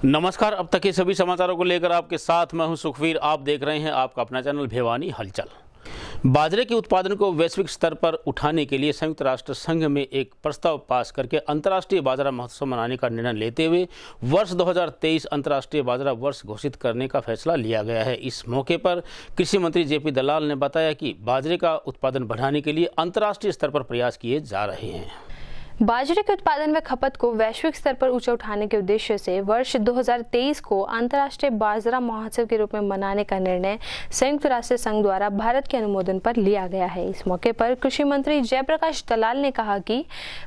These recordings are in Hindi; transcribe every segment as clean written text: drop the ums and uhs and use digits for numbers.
नमस्कार। अब तक के सभी समाचारों को लेकर आपके साथ मैं हूं सुखवीर। आप देख रहे हैं आपका अपना चैनल भिवानी हलचल। बाजरे के उत्पादन को वैश्विक स्तर पर उठाने के लिए संयुक्त राष्ट्र संघ में एक प्रस्ताव पास करके अंतर्राष्ट्रीय बाजरा महोत्सव मनाने का निर्णय लेते हुए वर्ष 2023 अंतर्राष्ट्रीय बाजरा वर्ष घोषित करने का फैसला लिया गया है। इस मौके पर कृषि मंत्री जेपी दलाल ने बताया कि बाजरे का उत्पादन बढ़ाने के लिए अंतर्राष्ट्रीय स्तर पर प्रयास किए जा रहे हैं। बाजरे के उत्पादन व खपत को वैश्विक स्तर पर ऊंचा उठाने के उद्देश्य से वर्ष 2023 को अंतर्राष्ट्रीय बाजरा महोत्सव के रूप में मनाने का निर्णय संयुक्त राष्ट्र संघ द्वारा भारत के अनुमोदन पर लिया गया है। इस मौके पर कृषि मंत्री जयप्रकाश दलाल ने कहा कि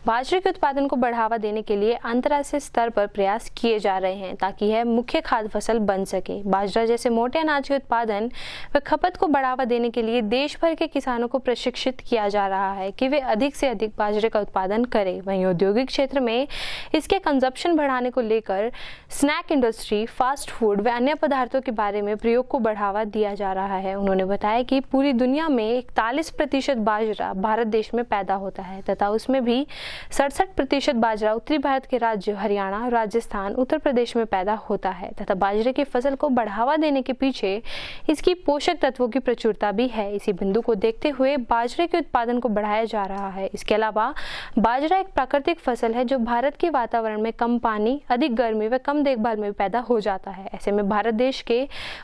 बाजरे के उत्पादन को बढ़ावा देने के लिए अंतर्राष्ट्रीय स्तर पर प्रयास किए जा रहे हैं ताकि यह मुख्य खाद्य फसल बन सके। बाजरा जैसे मोटे अनाज के उत्पादन व खपत को बढ़ावा देने के लिए देश भर के किसानों को प्रशिक्षित किया जा रहा है कि वे अधिक से अधिक बाजरे का उत्पादन करें। वहीं औद्योगिक क्षेत्र में इसके कंजप्शन बढ़ाने को लेकर स्नैक इंडस्ट्री, फास्ट फूड व अन्य पदार्थों के बारे में प्रयोग को बढ़ावा दिया जा रहा है। उन्होंने बताया कि पूरी दुनिया में 41% बाजरा भारत देश में पैदा होता है तथा उसमें भी 67% बाजरा उत्तरी भारत के राज्य हरियाणा, राजस्थान, उत्तर प्रदेश में पैदा होता है तथा बाजरे की फसल को बढ़ावा देने के पीछे इसकी पोषक तत्वों की प्रचुरता भी है। इसी बिंदु को देखते हुए बाजरे के उत्पादन को बढ़ाया जा रहा है। इसके अलावा बाजरा एक प्राकृतिक फसल है जो भारत के वातावरण में कम पानी, अधिक गर्मी व कम देखभाल में पैदा हो जाता है। ऐसे में भारत देश के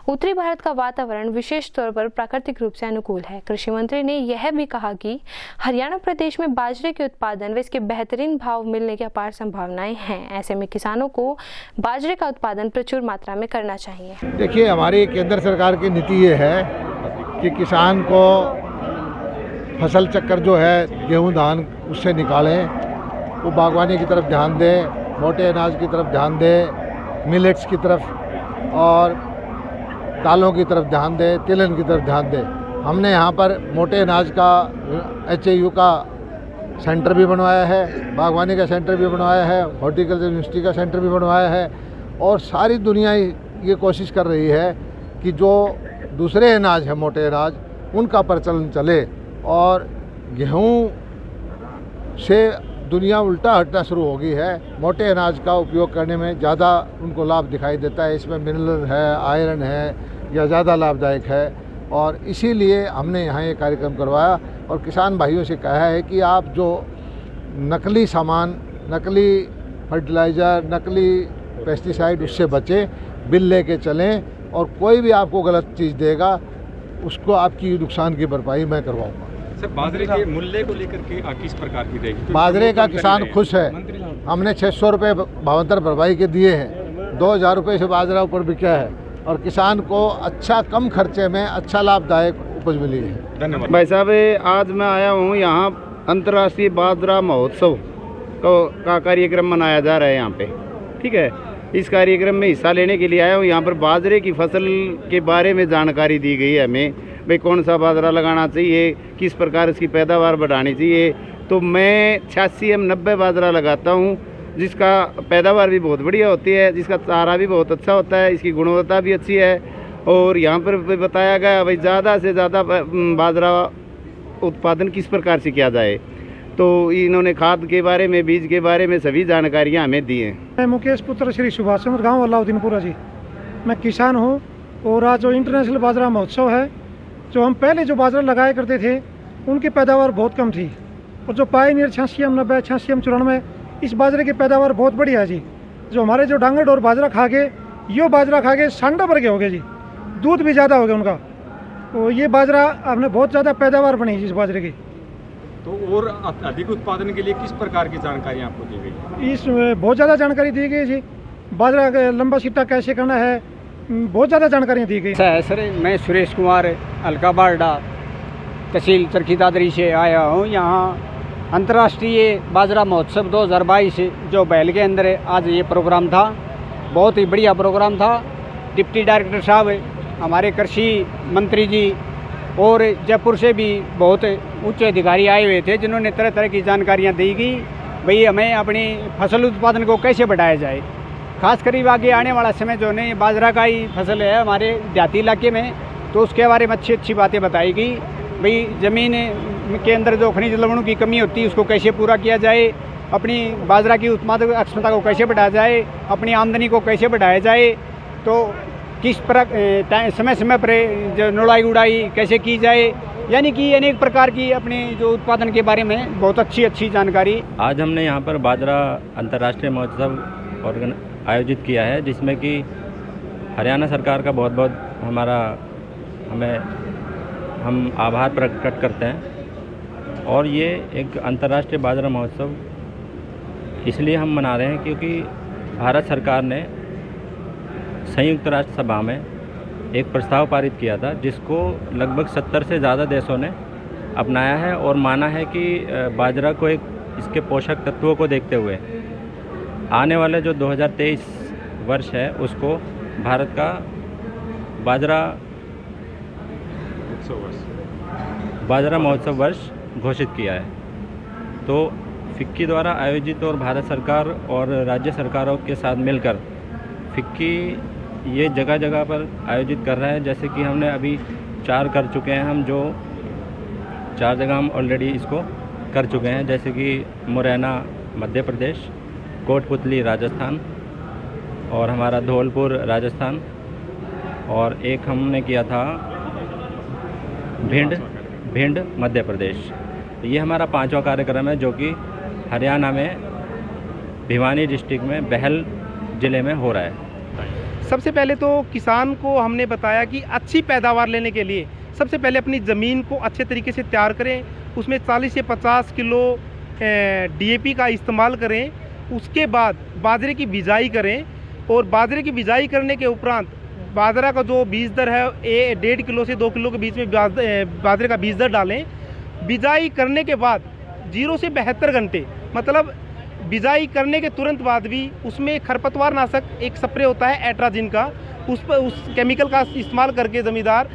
उत्तरी भारत का वातावरण विशेष तौर पर प्राकृतिक रूप से अनुकूल है। कृषि मंत्री ने यह भी कहा कि हरियाणा प्रदेश में बाजरे के उत्पादन व इसके बेहतरीन भाव मिलने की अपार संभावनाएं हैं। ऐसे में किसानों को बाजरे का उत्पादन प्रचुर मात्रा में करना चाहिए। देखिए, हमारी केंद्र सरकार की नीति ये है कि किसान को फसल चक्कर जो है गेहूं धान उससे निकालें, वो बागवानी की तरफ ध्यान दें, मोटे अनाज की तरफ ध्यान दें, मिलेट्स की तरफ और दालों की तरफ ध्यान दें, तिलहन की तरफ ध्यान दें। हमने यहाँ पर मोटे अनाज का HAU का सेंटर भी बनवाया है, बागवानी का सेंटर भी बनवाया है, हॉर्टिकल्चर यूनिवर्सिटी का सेंटर भी बनवाया है और सारी दुनिया ये कोशिश कर रही है कि जो दूसरे अनाज हैं, मोटे अनाज, उनका प्रचलन चले और गेहूँ से दुनिया उल्टा हटना शुरू हो गई है। मोटे अनाज का उपयोग करने में ज़्यादा उनको लाभ दिखाई देता है, इसमें मिनरल है, आयरन है, या ज़्यादा लाभदायक है और इसीलिए हमने यहाँ ये कार्यक्रम करवाया और किसान भाइयों से कहा है कि आप जो नकली सामान, नकली फर्टिलाइज़र, नकली पेस्टिसाइड उससे बचें, बिल लेके चलें और कोई भी आपको गलत चीज़ देगा उसको आपकी नुकसान की भरपाई मैं करवाऊँगा। बाजरे के मूल्य को लेकर के किस प्रकार की रहेगी? बाजरे का किसान खुश है। हमने 600 रुपये भावांतर भरपाई के दिए हैं, 2000 रुपये से बाजरा ऊपर बिका है और किसान को अच्छा कम खर्चे में अच्छा लाभदायक उपज मिली है। धन्यवाद भाई साहब। आज मैं आया हूँ यहाँ अंतर्राष्ट्रीय बाजरा महोत्सव का कार्यक्रम मनाया जा रहा है यहाँ पे, ठीक है। इस कार्यक्रम में हिस्सा लेने के लिए आया हूँ। यहाँ पर बाजरे की फसल के बारे में जानकारी दी गई है हमें, भाई कौन सा बाजरा लगाना चाहिए, किस प्रकार इसकी पैदावार बढ़ानी चाहिए। तो मैं 86M90 बाजरा लगाता हूँ जिसका पैदावार भी बहुत बढ़िया होती है, जिसका चारा भी बहुत अच्छा होता है, इसकी गुणवत्ता भी अच्छी है। और यहाँ पर बताया गया भाई ज़्यादा से ज़्यादा बाजरा उत्पादन किस प्रकार से किया जाए, तो इन्होंने खाद के बारे में, बीज के बारे में सभी जानकारियाँ हमें दी हैं। मैं मुकेश पुत्र श्री सुभाष चंद्र, गाँव अलाउद्दीनपुरा जी। मैं किसान हूँ और आज जो इंटरनेशनल बाजरा महोत्सव है, जो हम पहले जो बाजरा लगाया करते थे उनकी पैदावार बहुत कम थी और जो पायनियर 86M90, 86M94, इस बाजरे की पैदावार बहुत बढ़िया है जी। जो हमारे जो डांगर डोर बाजरा खा के, यो बाजरा खा के सांडा भर के हो गए जी, दूध भी ज़्यादा हो गया उनका। तो ये बाजरा आपने बहुत ज़्यादा पैदावार बनी इस बाजरे की। तो और अधिक उत्पादन के लिए किस प्रकार की जानकारी आपको दी गई? इसमें बहुत ज़्यादा जानकारी दी गई जी। बाजरा का लंबा सिट्टा कैसे करना है, बहुत ज़्यादा जानकारियाँ दी गई। सर, मैं सुरेश कुमार अलका बारडा, तहसील चरखी दादरी से आया हूँ। यहाँ अंतर्राष्ट्रीय बाजरा महोत्सव 2022 जो बैल के अंदर है, आज ये प्रोग्राम था, बहुत ही बढ़िया प्रोग्राम था। डिप्टी डायरेक्टर साहब, हमारे कृषि मंत्री जी और जयपुर से भी बहुत उच्च अधिकारी आए हुए थे जिन्होंने तरह तरह की जानकारियाँ दी गई। भाई हमें अपनी फसल उत्पादन को कैसे बढ़ाया जाए, खास करीब आगे आने वाला समय जो है बाजरा का ही फसल है हमारे देहाती इलाके में, तो उसके बारे में अच्छी अच्छी बातें बताई गई। भाई ज़मीन के अंदर जो खनिज लवणों की कमी होती है उसको कैसे पूरा किया जाए, अपनी बाजरा की उत्पादक क्षमता को कैसे बढ़ाया जाए, अपनी आमदनी को कैसे बढ़ाया जाए, तो किस प्रकार समय समय पर जो निराई गुड़ाई कैसे की जाए, यानी कि अनेक प्रकार की अपने जो उत्पादन के बारे में बहुत अच्छी जानकारी। आज हमने यहाँ पर बाजरा अंतर्राष्ट्रीय महोत्सव आयोजित किया है, जिसमें कि हरियाणा सरकार का बहुत बहुत हम आभार प्रकट करते हैं। और ये एक अंतर्राष्ट्रीय बाजरा महोत्सव इसलिए हम मना रहे हैं क्योंकि भारत सरकार ने संयुक्त राष्ट्र सभा में एक प्रस्ताव पारित किया था, जिसको लगभग 70 से ज़्यादा देशों ने अपनाया है और माना है कि बाजरा को इसके पोषक तत्वों को देखते हुए आने वाले जो 2023 वर्ष है उसको भारत का बाजरा महोत्सव वर्ष घोषित किया है। तो फिक्की द्वारा आयोजित और भारत सरकार और राज्य सरकारों के साथ मिलकर फिक्की ये जगह जगह पर आयोजित कर रहा है। जैसे कि हमने अभी 4 कर चुके हैं, हम जो 4 जगह हम ऑलरेडी इसको कर चुके हैं, जैसे कि मुरैना मध्य प्रदेश, कोटपुतली राजस्थान और हमारा धौलपुर राजस्थान, और एक हमने किया था भिंड मध्य प्रदेश। ये हमारा 5वां कार्यक्रम है जो कि हरियाणा में भिवानी डिस्ट्रिक्ट में बहल ज़िले में हो रहा है। सबसे पहले तो किसान को हमने बताया कि अच्छी पैदावार लेने के लिए सबसे पहले अपनी ज़मीन को अच्छे तरीके से तैयार करें, उसमें 40 से 50 किलो DAP का इस्तेमाल करें। उसके बाद बाजरे की बिजाई करें और बाजरे की बिजाई करने के उपरांत बाजरा का जो बीज दर है 1.5 किलो से 2 किलो के बीच में बाजरे का बीज दर डालें। बिजाई करने के बाद 0 से 72 घंटे, मतलब बिजाई करने के तुरंत बाद भी उसमें खरपतवार नाशक एक स्प्रे होता है एट्राजिन का, उस केमिकल का इस्तेमाल करके ज़मींदार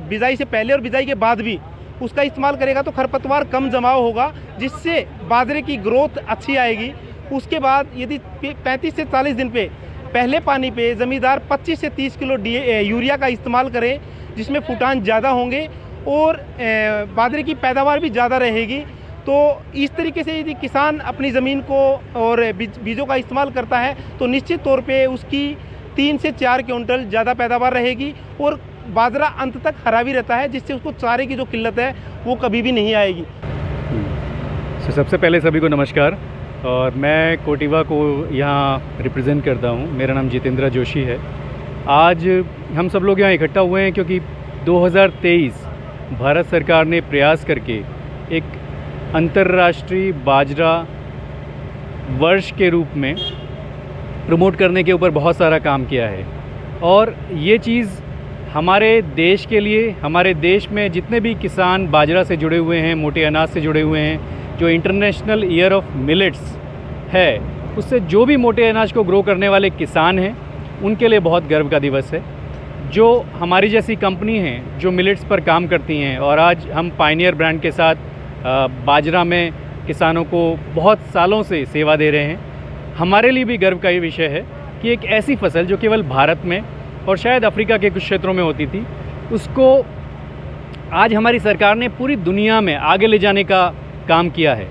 बिजाई से पहले और बिजाई के बाद भी उसका इस्तेमाल करेगा तो खरपतवार कम जमाव होगा, जिससे बाजरे की ग्रोथ अच्छी आएगी। उसके बाद यदि 35 से 40 दिन पे पहले पानी पे ज़मींदार 25 से 30 किलो यूरिया का इस्तेमाल करें, जिसमें फुटान ज़्यादा होंगे और बाजरे की पैदावार भी ज़्यादा रहेगी। तो इस तरीके से यदि किसान अपनी ज़मीन को और बीजों का इस्तेमाल करता है तो निश्चित तौर पे उसकी 3 से 4 क्विंटल ज़्यादा पैदावार रहेगी और बाजरा अंत तक हरा भी रहता है, जिससे उसको चारे की जो किल्लत है वो कभी भी नहीं आएगी। सबसे पहले सभी को नमस्कार, और मैं कोटिवा को यहाँ रिप्रेजेंट करता हूँ। मेरा नाम जितेंद्र जोशी है। आज हम सब लोग यहाँ इकट्ठा हुए हैं क्योंकि 2023 भारत सरकार ने प्रयास करके एक अंतर्राष्ट्रीय बाजरा वर्ष के रूप में प्रमोट करने के ऊपर बहुत सारा काम किया है। और ये चीज़ हमारे देश के लिए, हमारे देश में जितने भी किसान बाजरा से जुड़े हुए हैं, मोटे अनाज से जुड़े हुए हैं, जो इंटरनेशनल ईयर ऑफ मिलेट्स है, उससे जो भी मोटे अनाज को ग्रो करने वाले किसान हैं उनके लिए बहुत गर्व का दिवस है। जो हमारी जैसी कंपनी हैं जो मिलेट्स पर काम करती हैं, और आज हम पायनियर ब्रांड के साथ बाजरा में किसानों को बहुत सालों से सेवा दे रहे हैं, हमारे लिए भी गर्व का ये विषय है कि एक ऐसी फसल जो केवल भारत में और शायद अफ्रीका के कुछ क्षेत्रों में होती थी, उसको आज हमारी सरकार ने पूरी दुनिया में आगे ले जाने का काम किया है।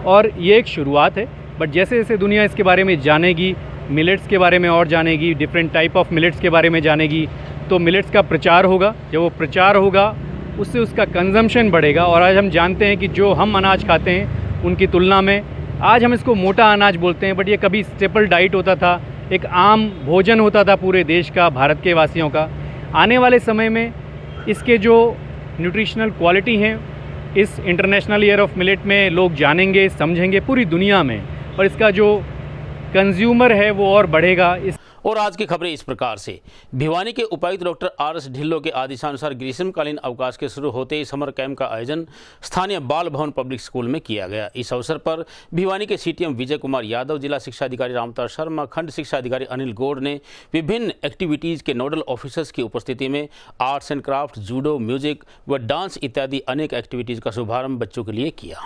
और ये एक शुरुआत है, बट जैसे जैसे दुनिया इसके बारे में जानेगी, मिलेट्स के बारे में और जानेगी, डिफरेंट टाइप ऑफ मिलेट्स के बारे में जानेगी, तो मिलेट्स का प्रचार होगा। जब वो प्रचार होगा उससे उसका कंजम्पशन बढ़ेगा। और आज हम जानते हैं कि जो हम अनाज खाते हैं उनकी तुलना में आज हम इसको मोटा अनाज बोलते हैं, बट ये कभी स्टेपल डाइट होता था, एक आम भोजन होता था पूरे देश का, भारत के वासियों का। आने वाले समय में इसके जो न्यूट्रिशनल क्वालिटी हैं इस इंटरनेशनल ईयर ऑफ मिलेट में लोग जानेंगे, समझेंगे पूरी दुनिया में, और इसका जो कंज्यूमर है वो और बढ़ेगा। और आज की खबरें इस प्रकार से। भिवानी के उपायुक्त डॉक्टर RS ढिल्लों के आदेशानुसार ग्रीष्मकालीन अवकाश के शुरू होते ही समर कैंप का आयोजन स्थानीय बाल भवन पब्लिक स्कूल में किया गया। इस अवसर पर भिवानी के CTM विजय कुमार यादव, जिला शिक्षा अधिकारी रामतार शर्मा, खंड शिक्षा अधिकारी अनिल गौड़ ने विभिन्न एक्टिविटीज़ के नोडल ऑफिसर्स की उपस्थिति में arts and craft, judo, music व डांस इत्यादि अनेक एक्टिविटीज़ का शुभारंभ बच्चों के लिए किया।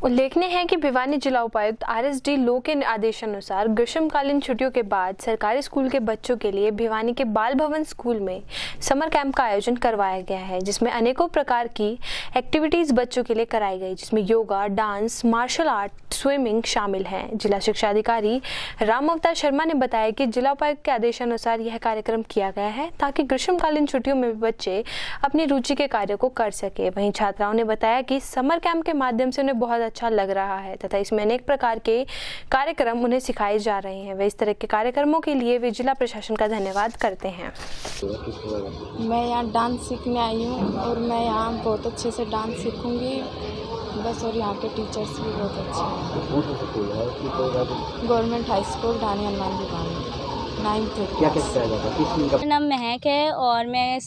उल्लेखनीय है कि भिवानी जिला उपायुक्त RSD लो के आदेशानुसार ग्रीष्मकालीन छुट्टियों के बाद सरकारी स्कूल के बच्चों के लिए भिवानी के बाल भवन स्कूल में समर कैंप का आयोजन करवाया गया है, जिसमें अनेकों प्रकार की एक्टिविटीज बच्चों के लिए कराई गई, जिसमें yoga, dance, martial art, swimming शामिल हैं। जिला शिक्षा अधिकारी राम अवतार शर्मा ने बताया कि जिला उपायुक्त के आदेशानुसार यह कार्यक्रम किया गया है ताकि ग्रीष्मकालीन छुट्टियों में भी बच्चे अपनी रुचि के कार्य को कर सके। वहीं छात्राओं ने बताया कि समर कैंप के माध्यम से उन्हें बहुत अच्छा लग रहा है तथा इसमें अनेक प्रकार के कार्यक्रम उन्हें सिखाए जा रहे हैं। वे इस तरह के कार्यक्रमों के लिए वे जिला प्रशासन का धन्यवाद करते हैं। मैं यहाँ डांस सीखने आई हूँ और मैं यहाँ बहुत अच्छे से डांस सीखूंगी बस, और यहाँ के टीचर्स भी बहुत अच्छे हैं। गवर्नमेंट हाई स्कूल ढाणी हनुमान भिवानी 9th क्लास। मेरा नाम महक है और मैं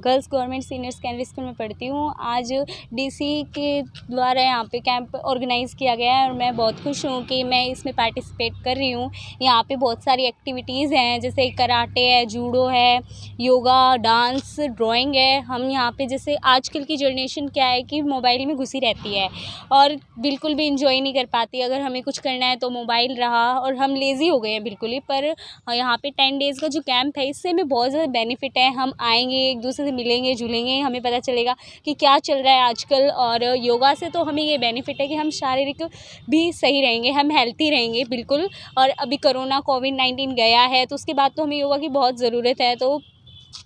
girls government senior secondary school में पढ़ती हूँ। आज DC के द्वारा यहाँ पे कैंप ऑर्गेनाइज़ किया गया है और मैं बहुत खुश हूँ कि मैं इसमें पार्टिसिपेट कर रही हूँ। यहाँ पे बहुत सारी एक्टिविटीज़ हैं, जैसे कराटे है, जूडो है, योगा, डांस, ड्राइंग है। हम यहाँ पे जैसे आजकल की जनरेशन क्या है कि मोबाइल में घुसी रहती है और बिल्कुल भी इंजॉय नहीं कर पाती। अगर हमें कुछ करना है तो मोबाइल रहा और हम लेज़ी हो गए हैं बिल्कुल ही। पर यहाँ पे 10 डेज़ का जो कैंप है इससे हमें बहुत ज़्यादा बेनिफिट है। हम आएंगे, एक दूसरे से मिलेंगे, जुलेंगे, हमें पता चलेगा कि क्या चल रहा है आजकल। और योगा से तो हमें ये बेनिफिट है कि हम शारीरिक भी सही रहेंगे, हम हेल्थी रहेंगे बिल्कुल। और अभी कोरोना कोविड-19 गया है तो उसके बाद तो हमें योगा की बहुत ज़रूरत है, तो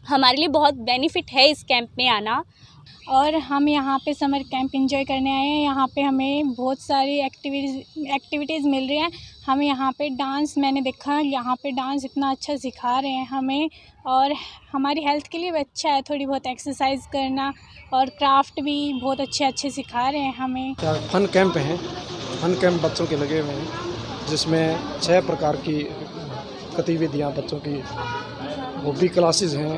हमारे लिए बहुत बेनिफिट है इस कैंप में आना। और हम यहाँ पे समर कैंप एंजॉय करने आए हैं। यहाँ पे हमें बहुत सारी एक्टिविटीज़ मिल रही हैं। हमें यहाँ पे डांस, मैंने देखा यहाँ पे डांस इतना अच्छा सिखा रहे हैं हमें, और हमारी हेल्थ के लिए भी अच्छा है थोड़ी बहुत एक्सरसाइज करना, और क्राफ्ट भी बहुत अच्छे सिखा रहे हैं हमें। फन कैंप हैं, फन कैंप बच्चों के लगे हुए हैं जिसमें 6 प्रकार की गतिविधियाँ बच्चों की हॉबी क्लासेस हैं,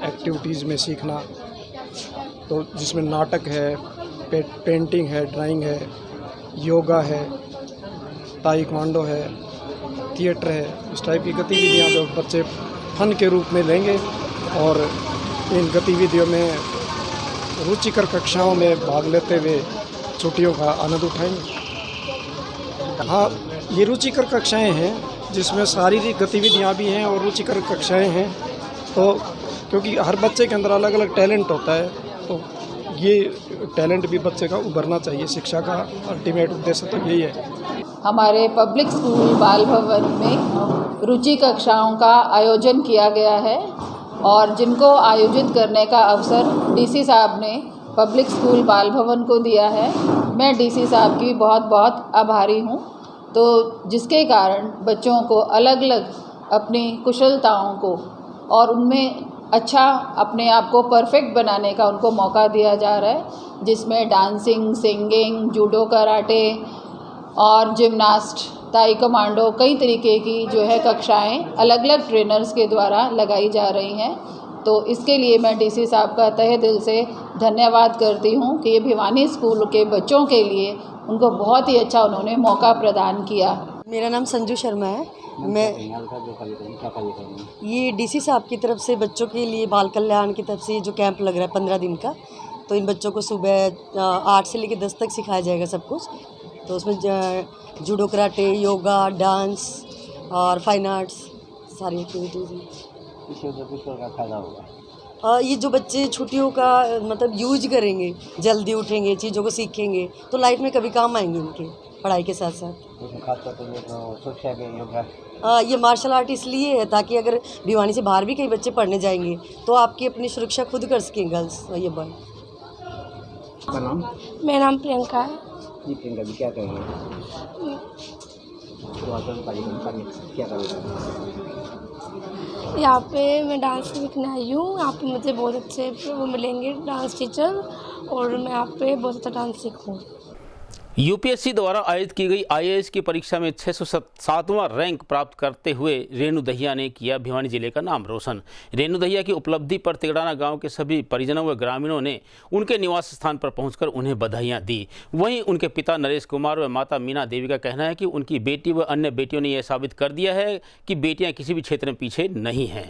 एक्टिविटीज़ में सीखना, तो जिसमें नाटक है, पेंटिंग है, ड्राइंग है, योगा है, ताइक्वांडो है, थिएटर है। इस टाइप की गतिविधियाँ जो बच्चे फन के रूप में लेंगे और इन गतिविधियों में रुचिकर कक्षाओं में भाग लेते हुए छुट्टियों का आनंद उठाएंगे। हाँ, ये रुचिकर कक्षाएं हैं जिसमें शारीरिक गतिविधियाँ भी हैं और रुचिकर कक्षाएं हैं, तो क्योंकि हर बच्चे के अंदर अलग अलग टैलेंट होता है, तो ये टैलेंट भी बच्चे का उभरना चाहिए। शिक्षा का अल्टीमेट उद्देश्य तो यही है। हमारे पब्लिक स्कूल बाल भवन में रुचि कक्षाओं का आयोजन किया गया है और जिनको आयोजित करने का अवसर DC साहब ने पब्लिक स्कूल बाल भवन को दिया है। मैं DC साहब की बहुत बहुत आभारी हूँ। तो जिसके कारण बच्चों को अलग अलग अपनी कुशलताओं को और उनमें अच्छा अपने आप को परफेक्ट बनाने का उनको मौका दिया जा रहा है, जिसमें डांसिंग, सिंगिंग, जूडो, कराटे और जिम्नास्ट, ताई कमांडो, कई तरीके की जो है कक्षाएं अलग अलग ट्रेनर्स के द्वारा लगाई जा रही हैं। तो इसके लिए मैं DC साहब का तहे दिल से धन्यवाद करती हूं कि ये भिवानी स्कूल के बच्चों के लिए उनको बहुत ही अच्छा उन्होंने मौका प्रदान किया। मेरा नाम संजू शर्मा है। मैं ये DC साहब की तरफ से बच्चों के लिए बाल कल्याण की तरफ से जो कैंप लग रहा है 15 दिन का, तो इन बच्चों को सुबह 8 से लेकर 10 तक सिखाया जाएगा सब कुछ। तो उसमें जूडो, कराटे, योगा, डांस और फाइन आर्ट्स सारी एक्टिविटीज़ हैं। इससे कुछ का फायदा होगा। ये जो बच्चे छुट्टियों का मतलब यूज करेंगे, जल्दी उठेंगे, चीज़ों को सीखेंगे, तो लाइफ में कभी काम आएंगे उनके पढ़ाई के साथ साथ। ये मार्शल आर्ट इसलिए है ताकि अगर भिवानी से बाहर भी कई बच्चे पढ़ने जाएंगे तो आपकी अपनी सुरक्षा खुद कर सकें गर्ल्स और ये बॉय। मेरा नाम प्रियंका है। जी प्रियंका जी, क्या कहेंगे? क्या यहाँ पे मैं डांस सीखने आई हूँ। यहाँ पे मुझे बहुत अच्छे वो मिलेंगे डांस टीचर, और मैं यहाँ पे बहुत अच्छा डांस सीखूँ। UPSC द्वारा आयोजित की गई IAS की परीक्षा में 607वां रैंक प्राप्त करते हुए रेणु दहिया ने किया भिवानी जिले का नाम रोशन। रेणु दहिया की उपलब्धि पर तिगड़ाना गांव के सभी परिजनों व ग्रामीणों ने उनके निवास स्थान पर पहुंचकर उन्हें बधाइयां दी। वहीं उनके पिता नरेश कुमार व माता मीना देवी का कहना है कि उनकी बेटी व अन्य बेटियों ने यह साबित कर दिया है कि बेटियाँ किसी भी क्षेत्र में पीछे नहीं हैं।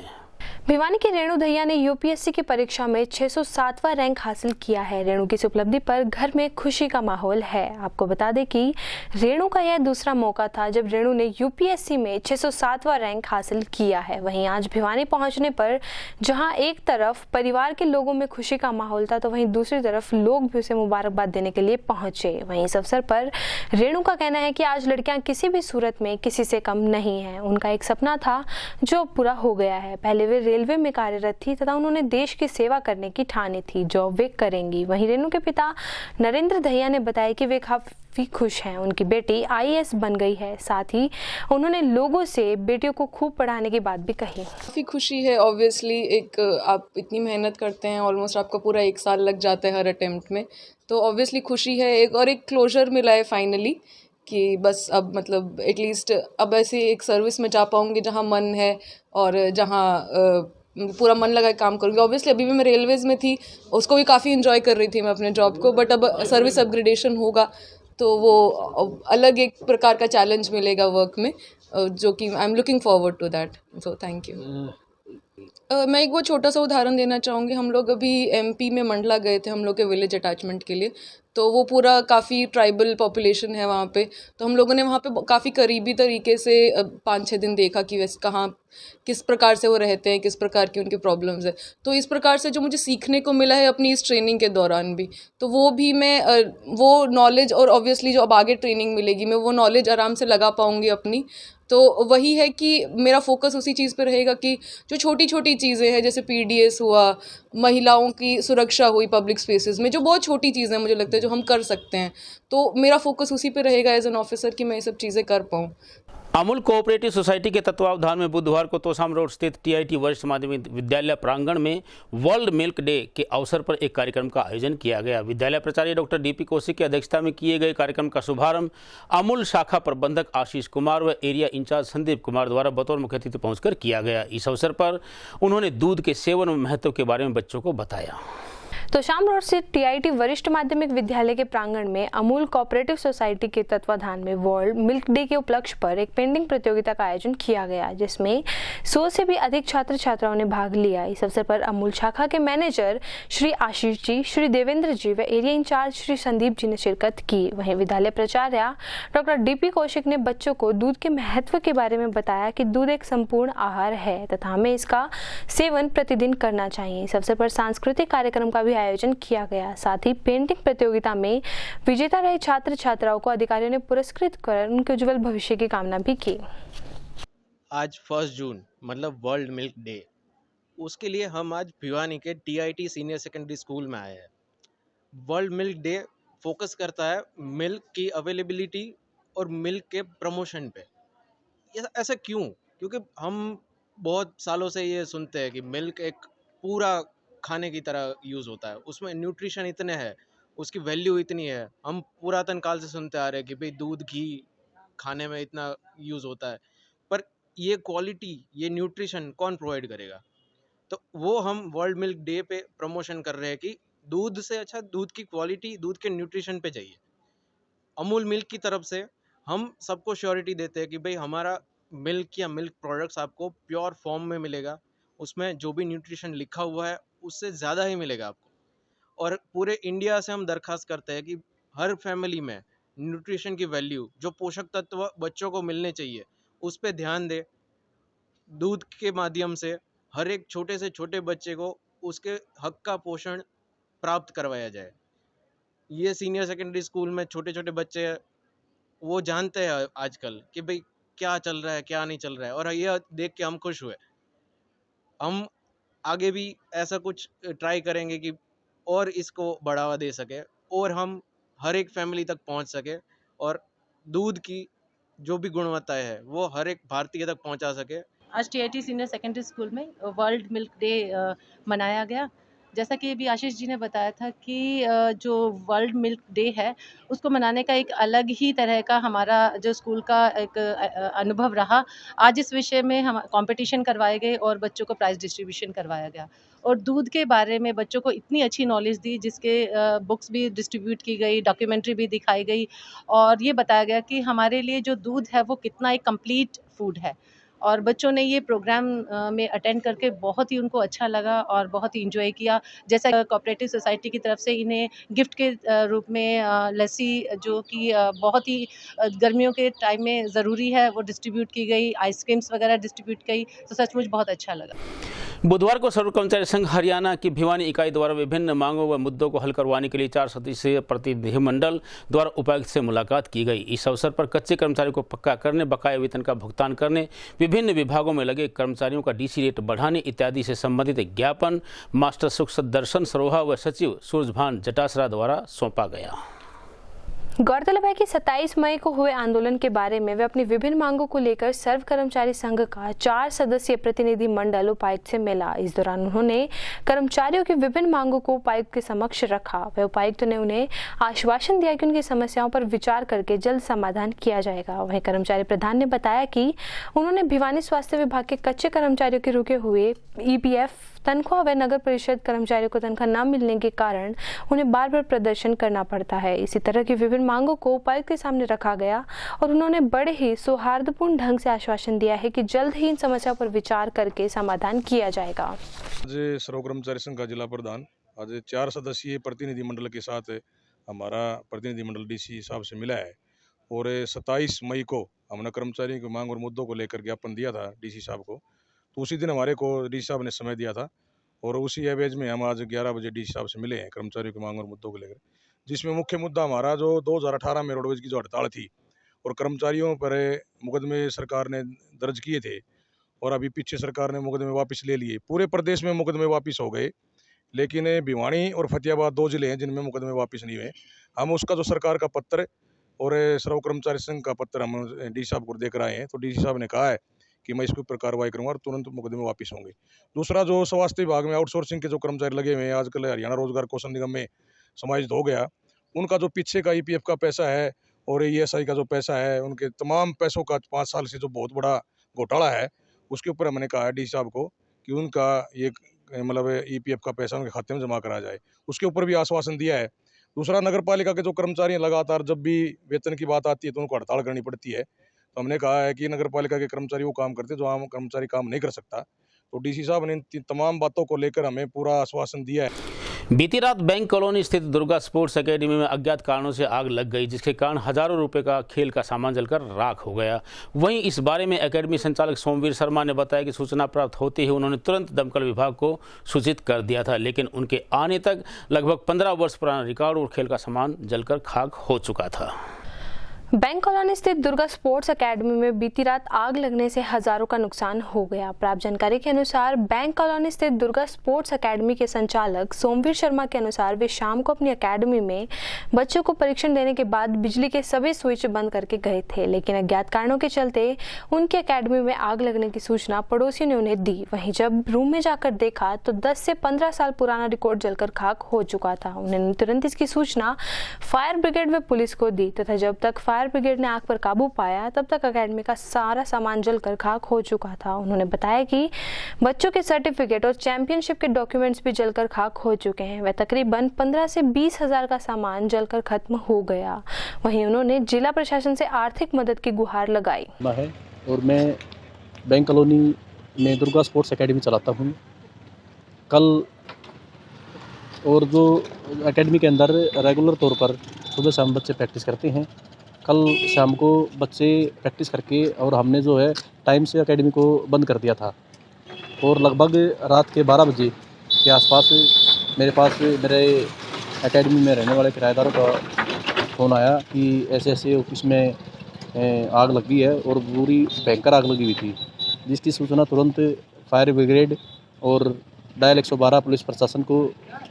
भिवानी के रेणु दहिया ने यूपीएससी की परीक्षा में 607वां रैंक हासिल किया है। रेणु की इस उपलब्धि पर घर में खुशी का माहौल है। आपको बता दें कि रेणु का यह दूसरा मौका था जब रेणु ने यूपीएससी में 607वां रैंक हासिल किया है। वहीं आज भिवानी पहुंचने पर जहां एक तरफ परिवार के लोगों में खुशी का माहौल था, तो वहीं दूसरी तरफ लोग भी उसे मुबारकबाद देने के लिए पहुंचे। वहीं इस अवसर पर रेणु का कहना है कि आज लड़कियां किसी भी सूरत में किसी से कम नहीं हैं। उनका एक सपना था जो पूरा हो गया है। पहले वे रेलवे में कार्यरत थी तथा उन्होंने देश की सेवा करने की ठानी थी, जो वे करेंगी। वहीं रेणु के पिता नरेंद्र दहिया ने बताया कि वे काफी खुश हैं। उनकी बेटी आईएएस बन गई है। साथ ही उन्होंने लोगों से बेटियों को खूब पढ़ाने की बात भी कही। काफ़ी खुशी है। ऑब्वियसली एक आप इतनी मेहनत करते हैं, ऑलमोस्ट आपका पूरा 1 साल लग जाता है हर अटेम्प्ट में, तो ऑब्वियसली खुशी है। एक क्लोजर मिला है फाइनली कि बस अब मतलब एटलीस्ट अब ऐसे एक सर्विस में जा पाऊँगी जहाँ मन है और जहाँ पूरा मन लगा काम करूँगी। ऑब्वियसली अभी भी मैं रेलवेज़ में थी, उसको भी काफ़ी इन्जॉय कर रही थी मैं अपने जॉब को, बट अब सर्विस अपग्रेडेशन होगा तो वो अलग एक प्रकार का चैलेंज मिलेगा वर्क में, जो कि I am looking forward to that. So thank you. मैं एक वो छोटा सा उदाहरण देना चाहूँगी। हम लोग अभी एमपी में मंडला गए थे हम लोग के विलेज अटैचमेंट के लिए, तो वो पूरा काफ़ी ट्राइबल पॉपुलेशन है वहाँ पे, तो हम लोगों ने वहाँ पे काफ़ी करीबी तरीके से 5-6 दिन देखा कि वैसे कहाँ किस प्रकार से वो रहते हैं, किस प्रकार की उनकी प्रॉब्लम्स है। तो इस प्रकार से जो मुझे सीखने को मिला है अपनी इस ट्रेनिंग के दौरान भी, तो वो भी मैं वो नॉलेज और ऑब्वियसली जो अब आगे ट्रेनिंग मिलेगी मैं वो नॉलेज आराम से लगा पाऊँगी अपनी। तो वही है कि मेरा फोकस उसी चीज़ पे रहेगा कि जो छोटी छोटी चीज़ें हैं, जैसे पीडीएस हुआ, महिलाओं की सुरक्षा हुई पब्लिक स्पेसेस में, जो बहुत छोटी चीज़ें मुझे लगता है जो हम कर सकते हैं, तो मेरा फोकस उसी पे रहेगा एज एन ऑफिसर कि मैं ये सब चीज़ें कर पाऊँ। अमूल कोऑपरेटिव सोसाइटी के तत्वावधान में बुधवार को तोसाम रोड स्थित टीआईटी वरिष्ठ माध्यमिक विद्यालय प्रांगण में वर्ल्ड मिल्क डे के अवसर पर एक कार्यक्रम का आयोजन किया गया। विद्यालय प्राचार्य डॉक्टर डीपी कौशिक की अध्यक्षता में किए गए कार्यक्रम का शुभारंभ अमूल शाखा प्रबंधक आशीष कुमार व एरिया इंचार्ज संदीप कुमार द्वारा बतौर मुख्य अतिथि पहुंचकर किया गया। इस अवसर पर उन्होंने दूध के सेवन व महत्व के बारे में बच्चों को बताया। तोशाम रोड स्थित टीआईटी वरिष्ठ माध्यमिक विद्यालय के प्रांगण में अमूल कोऑपरेटिव सोसाइटी के तत्वाधान में वर्ल्ड मिल्क डे के उपलक्ष्य पर एक पेंटिंग प्रतियोगिता का आयोजन किया गया, जिसमें 100 से भी अधिक छात्र छात्राओं ने भाग लिया। इस अवसर पर अमूल शाखा के मैनेजर श्री आशीष जी, श्री देवेंद्र जी व एरिया इंचार्ज श्री संदीप जी ने शिरकत की। वहीं विद्यालय प्राचार्य डॉक्टर डीपी कौशिक ने बच्चों को दूध के महत्व के बारे में बताया कि दूध एक संपूर्ण आहार है तथा हमें इसका सेवन प्रतिदिन करना चाहिए। इस अवसर पर सांस्कृतिक कार्यक्रम का भी आयोजन किया गया। साथ ही पेंटिंग प्रतियोगिता में विजेता रहे छात्र छात्राओं को अधिकारियों ने पुरस्कृत कर उनके उज्जवल भविष्य की कामना भी की। आज 1 जून मतलब वर्ल्ड मिल्क डे, उसके लिए हम आज भिवानी के टीआईटी सीनियर सेकेंडरी स्कूल में आए हैं। वर्ल्ड मिल्क डे फोकस करता है मिल्क की अवेलेबिलिटी और मिल्क के प्रमोशन पे। ऐसा क्यों? क्योंकि हम बहुत सालों से ये सुनते हैं कि मिल्क एक पूरा खाने की तरह यूज़ होता है, उसमें न्यूट्रिशन इतने हैं, उसकी वैल्यू इतनी है। हम पुरातन काल से सुनते आ रहे हैं कि भाई दूध घी खाने में इतना यूज़ होता है, पर ये क्वालिटी, ये न्यूट्रिशन कौन प्रोवाइड करेगा? तो वो हम वर्ल्ड मिल्क डे पे प्रमोशन कर रहे हैं कि दूध से अच्छा दूध की क्वालिटी, दूध के न्यूट्रिशन पे चाहिए। अमूल मिल्क की तरफ से हम सबको श्योरिटी देते हैं कि भाई हमारा मिल्क या मिल्क प्रोडक्ट्स आपको प्योर फॉर्म में मिलेगा, उसमें जो भी न्यूट्रिशन लिखा हुआ है उससे ज़्यादा ही मिलेगा आपको। और पूरे इंडिया से हम दरख्वास्त करते हैं कि हर फैमिली में न्यूट्रिशन की वैल्यू, जो पोषक तत्व बच्चों को मिलने चाहिए, उस पर ध्यान दे। दूध के माध्यम से हर एक छोटे से छोटे बच्चे को उसके हक का पोषण प्राप्त करवाया जाए। ये सीनियर सेकेंडरी स्कूल में छोटे छोटे बच्चे हैं, वो जानते हैं आजकल कि भाई क्या चल रहा है, क्या नहीं चल रहा है, और ये देख के हम खुश हुए। हम आगे भी ऐसा कुछ ट्राई करेंगे कि और इसको बढ़ावा दे सके और हम हर एक फैमिली तक पहुंच सके और दूध की जो भी गुणवत्ता है वो हर एक भारतीय तक पहुंचा सके। आज टीआईटी सीनियर सेकेंडरी स्कूल में वर्ल्ड मिल्क डे मनाया गया। जैसा कि अभी आशीष जी ने बताया था कि जो वर्ल्ड मिल्क डे है उसको मनाने का एक अलग ही तरह का हमारा जो स्कूल का एक अनुभव रहा। आज इस विषय में हम कंपटीशन करवाए गए और बच्चों को प्राइज़ डिस्ट्रीब्यूशन करवाया गया और दूध के बारे में बच्चों को इतनी अच्छी नॉलेज दी, जिसके बुक्स भी डिस्ट्रीब्यूट की गई, डॉक्यूमेंट्री भी दिखाई गई और ये बताया गया कि हमारे लिए जो दूध है वो कितना एक कंप्लीट फूड है और बच्चों ने ये प्रोग्राम में अटेंड करके बहुत ही उनको अच्छा लगा और बहुत ही इंजॉय किया। जैसा कोऑपरेटिव सोसाइटी की तरफ से इन्हें गिफ्ट के रूप में लस्सी जो कि बहुत ही गर्मियों के टाइम में ज़रूरी है वो डिस्ट्रीब्यूट की गई, आइसक्रीम्स वगैरह डिस्ट्रीब्यूट की, तो सचमुच बहुत अच्छा लगा। बुधवार को सर्व कर्मचारी संघ हरियाणा की भिवानी इकाई द्वारा विभिन्न मांगों व मुद्दों को हल करवाने के लिए 4 सदस्यीय प्रतिनिधिमंडल द्वारा उपायुक्त से मुलाकात की गई। इस अवसर पर कच्चे कर्मचारियों को पक्का करने, बकाया वेतन का भुगतान करने, विभिन्न विभागों में लगे कर्मचारियों का डीसी रेट बढ़ाने इत्यादि से संबंधित ज्ञापन मास्टर सुख दर्शन सरोहा व सचिव सूरजभान जटासरा द्वारा सौंपा गया। गौरतलब है कि 27 मई को हुए आंदोलन के बारे में वे अपनी विभिन्न मांगों को लेकर सर्व कर्मचारी संघ का 4 सदस्यीय प्रतिनिधि मंडल उपायुक्त से मिला। इस दौरान उन्होंने कर्मचारियों की विभिन्न मांगों को उपायुक्त के समक्ष रखा। वे उपायुक्त ने उन्हें आश्वासन दिया कि उनकी समस्याओं पर विचार करके जल्द समाधान किया जाएगा। वहीं कर्मचारी प्रधान ने बताया कि उन्होंने भिवानी स्वास्थ्य विभाग के कच्चे कर्मचारियों के रुके हुए ईपीएफ तनख्वाह व नगर परिषद कर्मचारियों को तनख्वाह न मिलने के कारण उन्हें बार बार प्रदर्शन करना पड़ता है। इसी तरह की विभिन्न मांगों को उपायुक्त के सामने रखा गया और उन्होंने बड़े ही सौहार्दपूर्ण ढंग से आश्वासन दिया है कि जल्द ही इन समस्याओं पर विचार करके समाधान किया जाएगा। आज सर्व कर्मचारी संघ का जिला प्रधान आज 4 सदस्यीय प्रतिनिधि मंडल के साथ हमारा प्रतिनिधि मंडल डीसी साहब से मिला है और 27 मई को हमने कर्मचारियों की मांग और मुद्दों को लेकर ज्ञापन दिया था डीसी साहब को। तो उसी दिन हमारे को डीसी साहब ने समय दिया था और उसी एवज में हम आज 11 बजे डीसी साहब से मिले हैं कर्मचारियों की मांग और मुद्दों को लेकर, जिसमें मुख्य मुद्दा हमारा जो 2018 में रोडवेज की जो हड़ताल थी और कर्मचारियों पर मुकदमे सरकार ने दर्ज किए थे और अभी पीछे सरकार ने मुकदमे वापस ले लिए। पूरे प्रदेश में मुकदमे वापस हो गए, लेकिन भिवानी और फतेहाबाद 2 जिले हैं जिनमें मुकदमे वापस नहीं हुए। हम उसका जो सरकार का पत्र और सर्व कर्मचारी संघ का पत्र हम डीसी साहब को देकर आए हैं, तो डीसी साहब ने कहा है कि मैं इसके ऊपर कार्रवाई करूंगा और तुरंत मुकदमे वापस होंगे। दूसरा, जो स्वास्थ्य विभाग में आउटसोर्सिंग के जो कर्मचारी लगे हुए हैं, आजकल हरियाणा रोजगार कौशल निगम में समाहित हो गया, उनका जो पीछे का ईपीएफ का पैसा है और ईएसआई का जो पैसा है, उनके तमाम पैसों का 5 साल से जो बहुत बड़ा घोटाला है, उसके ऊपर हमने कहा है डीसी साहब को कि उनका ये मतलब ईपीएफ का पैसा उनके खाते में जमा करा जाए। उसके ऊपर भी आश्वासन दिया है। दूसरा, नगर पालिका के जो कर्मचारी लगातार जब भी वेतन की बात आती है तो उनको हड़ताल करनी पड़ती है, तो हमने कहा है कि नगर पालिका के कर्मचारी वो काम करते जो आम कर्मचारी काम नहीं कर सकता। तो डीसी साहब ने इन तमाम बातों को लेकर हमें पूरा आश्वासन दिया है। बीती रात बैंक कॉलोनी स्थित दुर्गा स्पोर्ट्स एकेडमी में अज्ञात कारणों से आग लग गई, जिसके कारण हजारों रुपए का खेल का सामान जलकर राख हो गया। वहीं इस बारे में एकेडमी संचालक सोमवीर शर्मा ने बताया कि सूचना प्राप्त होते ही उन्होंने तुरंत दमकल विभाग को सूचित कर दिया था, लेकिन उनके आने तक लगभग 15 वर्ष पुराना रिकॉर्ड और खेल का सामान जलकर खाक हो चुका था। बैंक कॉलोनी स्थित दुर्गा स्पोर्ट्स एकेडमी में बीती रात आग लगने से हजारों का नुकसान हो गया। प्राप्त जानकारी के अनुसार बैंक कॉलोनी स्थित दुर्गा स्पोर्ट्स एकेडमी के संचालक सोमवीर शर्मा के अनुसार वे शाम को अपनी एकेडमी में बच्चों को परीक्षण देने के बाद बिजली के सभी स्विच बंद करके गए थे, लेकिन अज्ञात कारणों के चलते उनकी एकेडमी में आग लगने की सूचना पड़ोसियों ने उन्हें दी। वहीं जब रूम में जाकर देखा तो 10 से 15 साल पुराना रिकॉर्ड जलकर खाक हो चुका था। उन्होंने तुरंत इसकी सूचना फायर ब्रिगेड व पुलिस को दी तथा जब तक फायर ब्रिगेड ने आग पर काबू पाया तब तक एकेडमी का सारा सामान जलकर खाक हो चुका था। उन्होंने बताया कि बच्चों के सर्टिफिकेट और चैंपियनशिप के डॉक्यूमेंट्स भी जलकर खाक हो चुके हैं। वह तकरीबन 15 से 20 हजार का सामान जलकर खत्म हो गया। वहीं उन्होंने जिला प्रशासन से आर्थिक मदद की गुहार लगाई है और मैं बैंक कॉलोनी में दुर्गा स्पोर्ट्स एकेडमी चलाता हूँ। कल और जो एकेडमी के अंदर रेगुलर तौर पर सुबह शाम बच्चे प्रैक्टिस करते हैं। कल शाम को बच्चे प्रैक्टिस करके और हमने जो है टाइम से एकेडमी को बंद कर दिया था और लगभग रात के 12 बजे के आसपास मेरे एकेडमी में रहने वाले किराएदारों का फ़ोन आया कि ऐसे ऐसे ऑफिस में आग लगी है और पूरी भयंकर आग लगी हुई थी, जिसकी सूचना तुरंत फायर ब्रिगेड और डायल 112 पुलिस प्रशासन को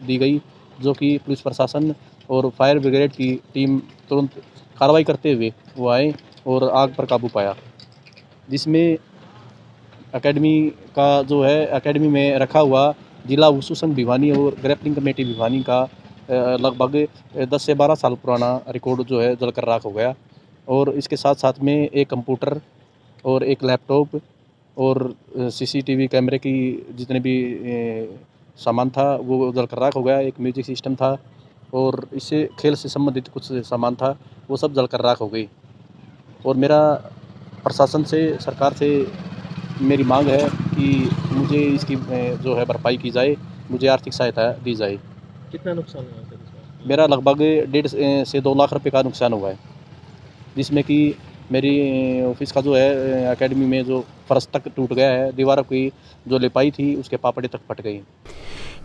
दी गई, जो कि पुलिस प्रशासन और फायर ब्रिगेड की टीम तुरंत कार्रवाई करते हुए वो आए और आग पर काबू पाया, जिसमें एकेडमी का जो है एकेडमी में रखा हुआ जिला वुशु संघ भिवानी और ग्रैपलिंग कमेटी भिवानी का लगभग 10 से 12 साल पुराना रिकॉर्ड जो है जलकर राख हो गया। और इसके साथ साथ में एक कंप्यूटर और एक लैपटॉप और सीसीटीवी कैमरे की जितने भी सामान था वो जलकर राख हो गया। एक म्यूजिक सिस्टम था और इससे खेल से संबंधित कुछ सामान था, वो सब जलकर राख हो गई। और मेरा प्रशासन से, सरकार से मेरी मांग है कि मुझे इसकी जो है भरपाई की जाए, मुझे आर्थिक सहायता दी जाए। कितना नुकसान हुआ सर इसमें? मेरा लगभग 1.5 से 2 लाख रुपए का नुकसान हुआ है, जिसमें कि मेरी ऑफिस का जो है एकेडमी में जो फर्श तक टूट गया है, दीवारों की जो लिपाई थी उसके पापड़े तक फट गई।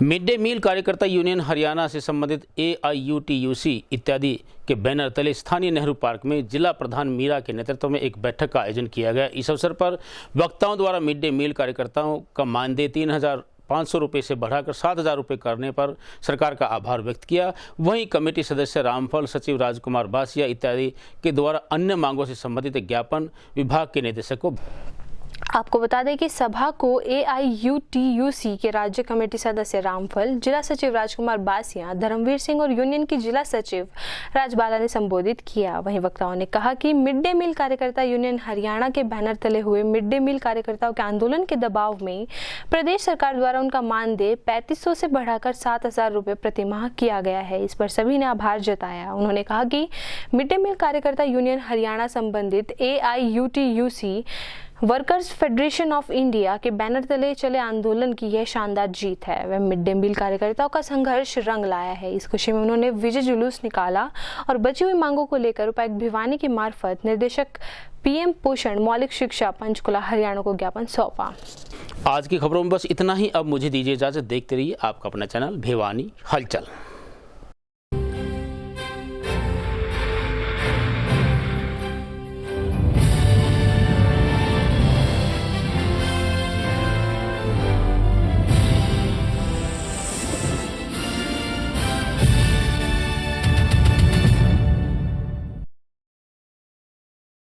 मिड डे मील कार्यकर्ता यूनियन हरियाणा से संबंधित AIUTUC इत्यादि के बैनर तले स्थानीय नेहरू पार्क में जिला प्रधान मीरा के नेतृत्व में एक बैठक का आयोजन किया गया। इस अवसर पर वक्ताओं द्वारा मिड डे मील कार्यकर्ताओं का मानदेय 3,500 रुपये से बढ़ाकर 7,000 रुपये करने पर सरकार का आभार व्यक्त किया। वहीं कमेटी सदस्य रामफल, सचिव राजकुमार बासिया इत्यादि के द्वारा अन्य मांगों से संबंधित ज्ञापन विभाग के निदेशक को। आपको बता दें कि सभा को AIUTUC के राज्य कमेटी सदस्य रामफल, जिला सचिव राजकुमार बासिया, धर्मवीर सिंह और यूनियन की जिला सचिव राजबाला ने संबोधित किया। वहीं वक्ताओं ने कहा कि मिड डे मील कार्यकर्ता यूनियन हरियाणा के बैनर तले हुए मिड डे मील कार्यकर्ताओं के आंदोलन के दबाव में प्रदेश सरकार द्वारा उनका मानदेय 3,500 से बढ़ाकर 7,000 रुपये प्रतिमाह किया गया है। इस पर सभी ने आभार जताया। उन्होंने कहा कि मिड डे मील कार्यकर्ता यूनियन हरियाणा संबंधित AIUTUC workers federation of India के बैनर तले चले आंदोलन की यह शानदार जीत है। वह मिड डे मील कार्यकर्ताओं का संघर्ष रंग लाया है। इस खुशी में उन्होंने विजय जुलूस निकाला और बची हुई मांगों को लेकर उपायुक्त भिवानी की मार्फत निर्देशक PM पोषण मौलिक शिक्षा पंचकुला हरियाणा को ज्ञापन सौंपा। आज की खबरों में बस इतना ही। अब मुझे दीजिए इजाजत। देखते रहिए आपका अपना चैनल भिवानी हलचल।